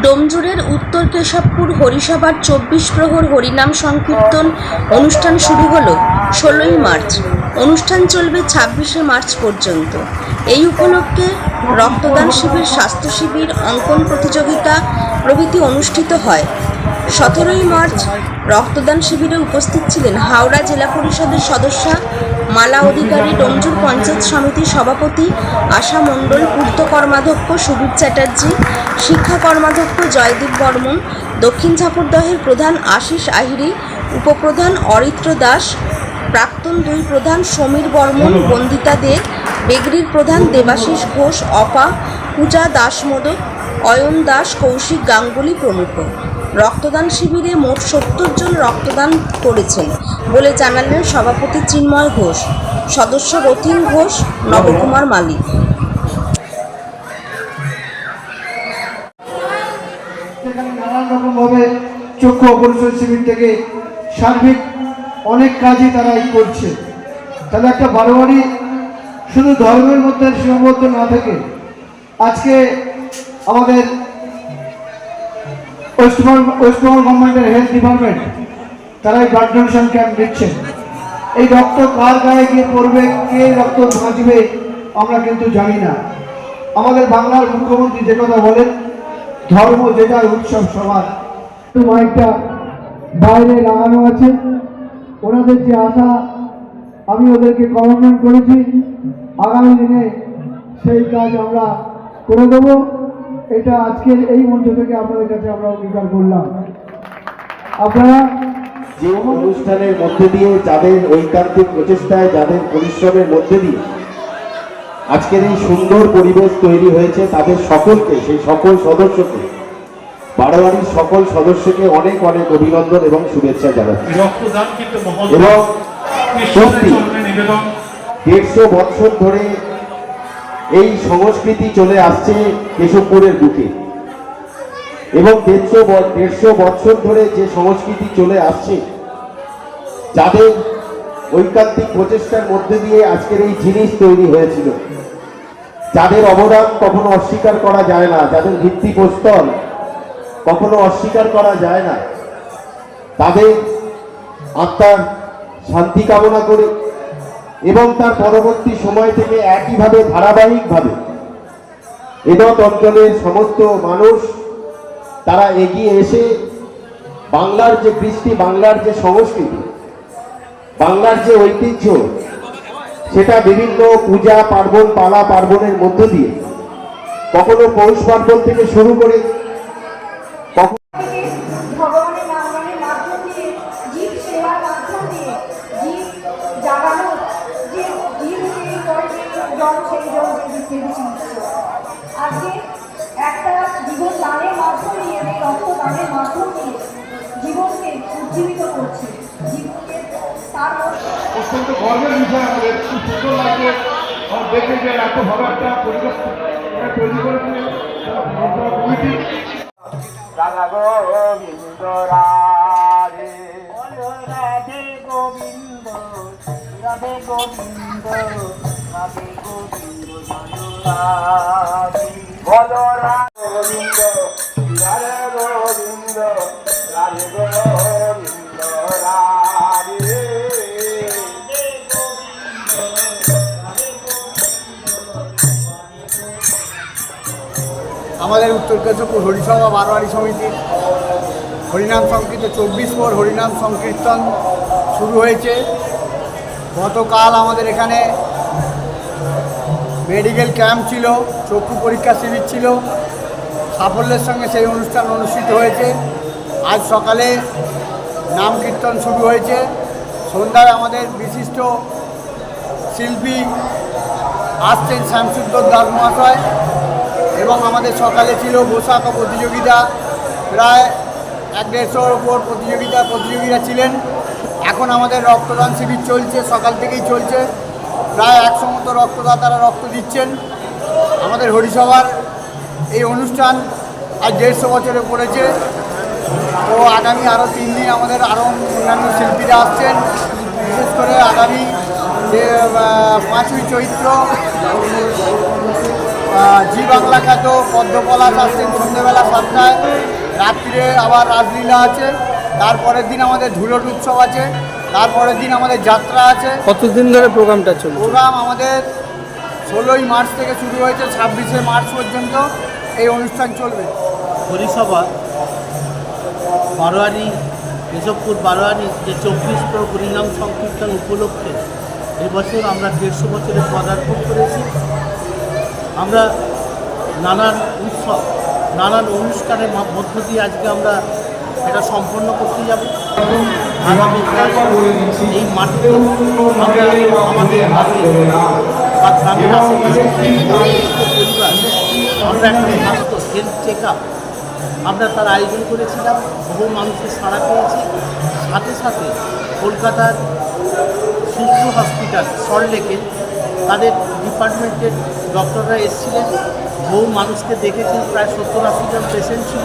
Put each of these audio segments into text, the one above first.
ডোমজুড়ের উত্তর কেশবপুর হরিসভার ২৪ প্রহর হরিনাম সংকীর্তন অনুষ্ঠান শুরু হলো ১৬ই মার্চ। অনুষ্ঠান চলবে ২৬শে মার্চ পর্যন্ত। এই উপলক্ষে রক্তদান শিবির, স্বাস্থ্য শিবির, অঙ্কন প্রতিযোগিতা প্রভৃতি অনুষ্ঠিত হয়। ১৭ই মার্চ রক্তদান শিবিরে উপস্থিত ছিলেন হাওড়া জেলা পরিষদের সদস্যা মালা অধিকারী, ডোমজুর পঞ্চায়েত সমিতির সভাপতি আশা মণ্ডল, পূর্ত কর্মাধ্যক্ষ সুবীর চ্যাটার্জি, শিক্ষা কর্মাধ্যক্ষ জয়দীপ বর্মন, দক্ষিণ ঝাপরদহের প্রধান আশিস আহিরি, উপপ্রধান অরিত্র দাস, প্রাক্তন ২ প্রধান সমীর বর্মন, বন্দিতা দে, বেগরির প্রধান দেবাশিস ঘোষ, অপা, পূজা দাসমোদক, অয়ন দাস, কৌশিক গাঙ্গুলি প্রমুখ। রক্তদান শিবিরে মোট ৭০ জন রক্তদান করেছেন বলে জানালেন সভাপতি চিন্ময় ঘোষ, সদস্য রতিন ঘোষ, নবকুমার মালিক। নানান রকমভাবে চক্ষু অপারেশন শিবির থেকে সার্বিক অনেক কাজই তারা করছে। তাহলে একটা বারোয়ারি শুধু ধর্মের মধ্যে সীমাবদ্ধ না থেকে আজকে আমাদের ওয়েস্টবেঙ্গল গভর্নমেন্টের হেলথ ডিপার্টমেন্ট তারাই ব্লাড ডোনেশন ক্যাম্প দিচ্ছেন। এই রক্ত কার গায়ে গিয়ে পড়বে, কে রক্ত বাঁচবে আমরা কিন্তু জানি না। আমাদের বাংলার মুখ্যমন্ত্রী যে কথা বলেন, ধর্ম যেটা উৎসব সবার, মাইকটা বাইরে লাগানো আছে। ওনাদের যে আশা, আমি ওদেরকে কমিটমেন্ট করেছি আগামী দিনে সেই কাজ আমরা করে দেব। এটা আজকের এই মঞ্চ থেকে আপনাদের কাছে আমরা অঙ্গীকার করলাম। আপনারা যে অনুষ্ঠানের মধ্যে দিয়ে, যাদের ঐকান্তিক প্রচেষ্টায়, যাদের পরিশ্রমের মধ্যে দিয়ে আজকের এই সুন্দর পরিবেশ তৈরি হয়েছে, তাদের সকলকে, সেই সকল সদস্যকে, বারোয়ারির সকল সদস্যকে অনেক অনেক অভিনন্দন এবং শুভেচ্ছা জানাচ্ছি। এবং সত্যি ১৫০ বছর ধরে এই সংস্কৃতি চলে আসছে কেশবপুরের বুকে, এবং ১৫০ বছর ধরে যে সংস্কৃতি চলে আসছে, যাদের ঐকান্তিক প্রচেষ্টার মধ্যে দিয়ে আজকের এই জিনিস তৈরি হয়েছিল, যাদের অবদান কখনো অস্বীকার করা যায় না, যাদের ভিত্তিপ্রস্তর কখনো অস্বীকার করা যায় না, তাদের আত্মার শান্তি কামনা করে এবং তার পরবর্তী সময় থেকে একইভাবে ধারাবাহিকভাবে এদত অঞ্চলের সমস্ত মানুষ তারা এগিয়ে এসে বাংলার যে কৃষ্টি, বাংলার যে সংস্কৃতি, বাংলার যে ঐতিহ্য, সেটা বিভিন্ন পূজা পার্বণ, পালা পার্বণের মধ্য দিয়ে, কখনো পৌষ পার্বণ থেকে শুরু করে ভগবানের নামের মাধ্যম দিয়ে, জীব সেবার মাধ্যম দিয়ে, জীব জাগানো, যে জীব সেই করে জল, সেই জল দিতে আজকে একটা জীবন দানের মাধ্যম দিয়ে, এই রক্তদানের মাধ্যম দিয়ে জীবনকে উজ্জীবিত করছে। জীবনকে তার অত্যন্ত গর্বের বিষয়, আমাদের খুব সুন্দর লাগছে দেখে যে এত ভালো একটা পরিবেশ তৈরি করেছে কমিটি। রাধা গোবিন্দ রাধে, রাধে গোবিন্দ, রাধে গোবিন্দ, রাধে গোবিন্দ, রাধে বলো রাধে গোবিন্দ, রাধে গোবিন্দ, রাধে গোবিন্দ, রাধে। আমাদের উত্তর কেশবপুর হরিসভা বারোয়ারি সমিতির হরিনাম সংকীর্তন ২৪ প্রহর হরিনাম সংকীর্তন শুরু হয়েছে। গতকাল আমাদের এখানে মেডিকেল ক্যাম্প ছিল, চক্ষু পরীক্ষা শিবির ছিল, সাফল্যের সঙ্গে সেই অনুষ্ঠান অনুষ্ঠিত হয়েছে। আজ সকালে নাম কীর্তন শুরু হয়েছে। সন্ধ্যায় আমাদের বিশিষ্ট শিল্পী আসছেন শ্যামসুন্দর দাস মহাশয়, এবং আমাদের সকালে ছিল বৈশাখ প্রতিযোগিতা, প্রায় ১-১৫০-র উপর প্রতিযোগীরা ছিলেন। এখন আমাদের রক্তদান শিবির চলছে, সকাল থেকেই চলছে। প্রায় ১০০ মতো রক্তদাতারা রক্ত দিচ্ছেন। আমাদের হরিসভার এই অনুষ্ঠান আজ ১৫০ বছরে পড়েছে। তো আগামী আরও ৩ দিন আমাদের আরও অন্যান্য শিল্পীরা আসছেন। বিশেষ করে আগামী যে ৫ই চৈত্র জি বাংলা খ্যাত পদ্মপলাশ আসছেন সন্ধ্যেবেলা 7টায়, রাত্রিরে আবার রাসলীলা আছে, তারপরের দিন আমাদের ধুলোট উৎসব আছে, তারপরের দিন আমাদের যাত্রা আছে। কতদিন ধরে প্রোগ্রামটা চলছে? প্রোগ্রাম আমাদের 16ই মার্চ থেকে শুরু হয়েছে, 26শে মার্চ পর্যন্ত এই অনুষ্ঠান চলবে। হরিসভা বারোয়ারি কেশবপুর বারোয়ারি যে 24 হরিনাম সংকীর্তন উপলক্ষে এবছর আমরা 150 বছরে পদার্পণ করেছি। আমরা নানান উৎসব নানান অনুষ্ঠানের মধ্য দিয়ে আজকে আমরা এটা সম্পন্ন করতে যাব। আগামীকাল এই মাঠে আমরা আমাদের হাতে বা গ্রামের আশেপাশে পরিবার আমরা একটা স্বাস্থ্য হেলথ চেক আপ আমরা তার আয়োজন করেছিলাম। বহু মানুষের সাড়া পেয়েছি। সাথে সাথে কলকাতার শিশু হসপিটাল সল্টলেকে তাদের ডিপার্টমেন্টের ডক্টররা এসেছিলেন, বহু মানুষকে দেখেছেন। প্রায় 70-80 জন পেশেন্ট ছিল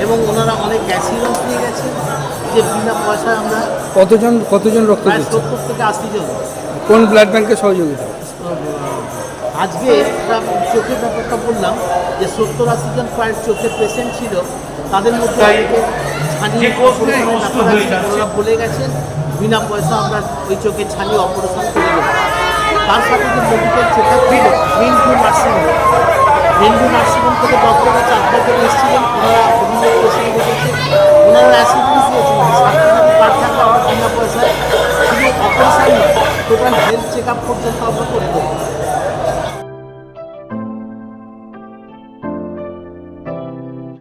এবং ওনারা অনেক অ্যাসিউরেন্স নিয়ে গেছেন যে বিনা পয়সায় আমরা কতজন রক্ত প্রায় দিচ্ছে? 70 থেকে 80 জন। কোন ব্লাড ব্যাংকের সহযোগিতা? আজকে একটা চোখের ব্যাপারটা বললাম যে 70-80 জন প্রায় চোখের পেশেন্ট ছিল, তাদের মধ্যে অনেকে ছানিয়ে অপারেশনের ব্যাপার আছে, ওনারা বলে গেছেন বিনা পয়সা আমরা ওই চোখে ছানিয়ে অপারেশন করে দেবো। তার সাথে যে মেডিকেল চেক আপ ছিল রেনভিউ নার্সিংহোম, রেনভিউ নার্সিংহোম থেকে ডক্টররা 4 করে এসেছিলেন, ওনারা বিভিন্ন পেশেন্ট দেখেছে, ওনারা অ্যাসিডেন্স দিয়েছিলেন সার্টিফিকেট কার্ড থাকলে আমরা বিনা পয়সায় শুধু operation total health check up পর্যন্ত আমরা